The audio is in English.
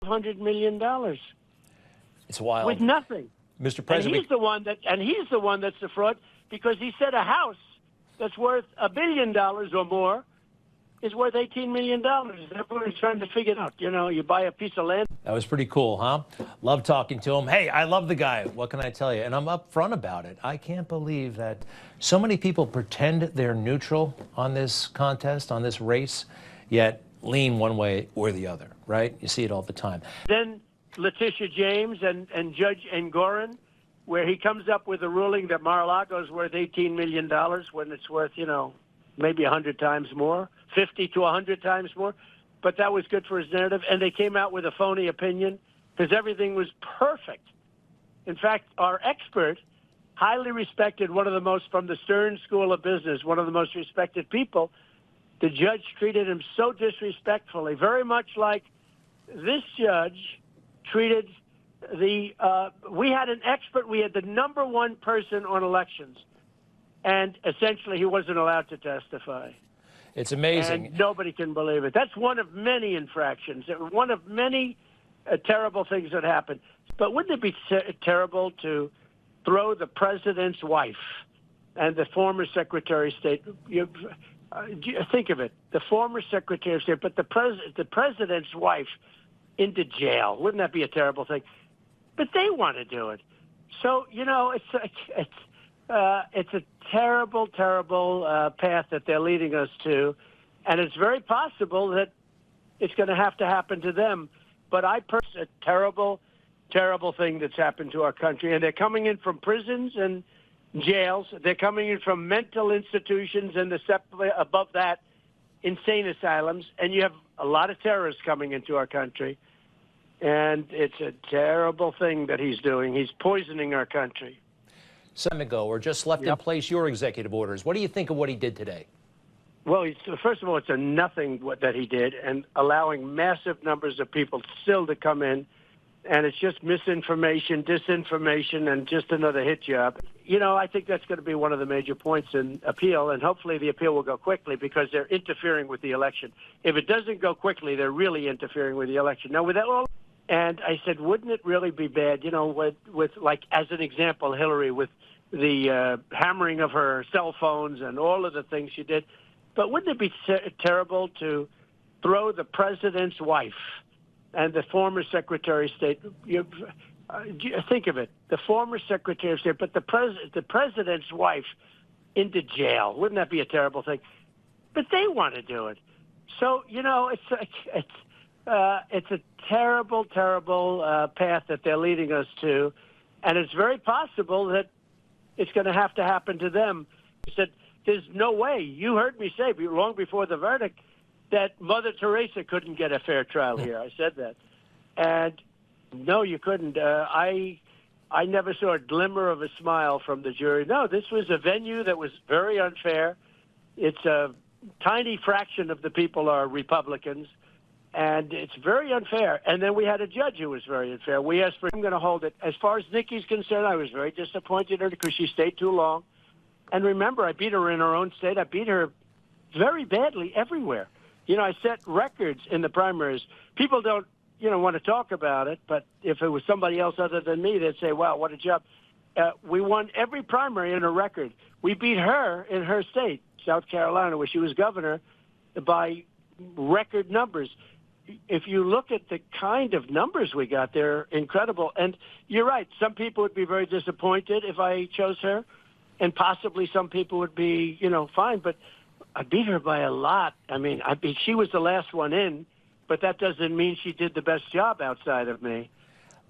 $100 million It's wild. with nothing. Mr. President. And he's the one that's the fraud, because he said a house that's worth $1 billion or more is worth $18 million. Everyone's trying to figure it out. You know, you buy a piece of land. That was pretty cool, huh? Love talking to him. Hey, I love the guy. What can I tell you? And I'm upfront about it. I can't believe that so many people pretend they're neutral on this contest, on this race, yet lean one way or the other, right? You see it all the time. Then Letitia James and Judge Engoron, where he comes up with a ruling that Mar-a-Lago is worth $18 million when it's worth, you know, maybe 100 times more, 50 to 100 times more. But that was good for his narrative. And they came out with a phony opinion because everything was perfect. In fact, our expert, highly respected, one of the most, from the Stern School of Business, one of the most respected people, the judge treated him so disrespectfully, very much like this judge treated we had an expert, we had the #1 person on elections, and essentially he wasn't allowed to testify. It's amazing. And nobody can believe it. That's one of many infractions, one of many terrible things that happened. But wouldn't it be terrible to throw the president's wife and the former Secretary of State? Think of it, the former Secretary of State, but the president's wife into jail. Wouldn't that be a terrible thing? But they want to do it. So, you know, it's a terrible, terrible path that they're leading us to. And it's very possible that it's going to have to happen to them. But it's a terrible, terrible thing that's happened to our country. And they're coming in from prisons and jails. They're coming in from mental institutions and above that, insane asylums. And you have a lot of terrorists coming into our country. And it's a terrible thing that he's doing. He's poisoning our country. Some ago, or just left in place your executive orders. What do you think of what he did today? Well, first of all, it's a nothing that he did, and allowing massive numbers of people still to come in. And it's just misinformation, disinformation, and just another hit job. You know, I think that's going to be one of the major points in appeal, and hopefully the appeal will go quickly because they're interfering with the election. If it doesn't go quickly, they're really interfering with the election. Now, with that all, and I said, wouldn't it really be bad, you know, with like, as an example, Hillary, with the hammering of her cell phones and all of the things she did. But wouldn't it be terrible to throw the president's wife and the former Secretary of State? Think of it, the former Secretary of State, but the president's wife into jail. Wouldn't that be a terrible thing? But they want to do it. So, you know, it's a terrible, terrible path that they're leading us to. And it's very possible that it's going to happen to them. He said, there's no way. You heard me say long before the verdict that Mother Teresa couldn't get a fair trial here. I said that. And no, you couldn't. I never saw a glimmer of a smile from the jury. No, this was a venue that was very unfair. It's a tiny fraction of the people are Republicans, and it's very unfair. And then we had a judge who was very unfair. We asked for him going to hold it. As far as Nikki's concerned, I was very disappointed in her because she stayed too long. And remember, I beat her in her own state. I beat her very badly everywhere. You know, I set records in the primaries. People don't, you know, want to talk about it, but if it was somebody else other than me, they'd say, wow, what a job. We won every primary in a record. We beat her in her state, South Carolina, where she was governor, by record numbers. If you look at the kind of numbers we got, they're incredible. And you're right, some people would be very disappointed if I chose her, and possibly some people would be, you know, fine. But I beat her by a lot. I mean, she was the last one in, but that doesn't mean she did the best job outside of me.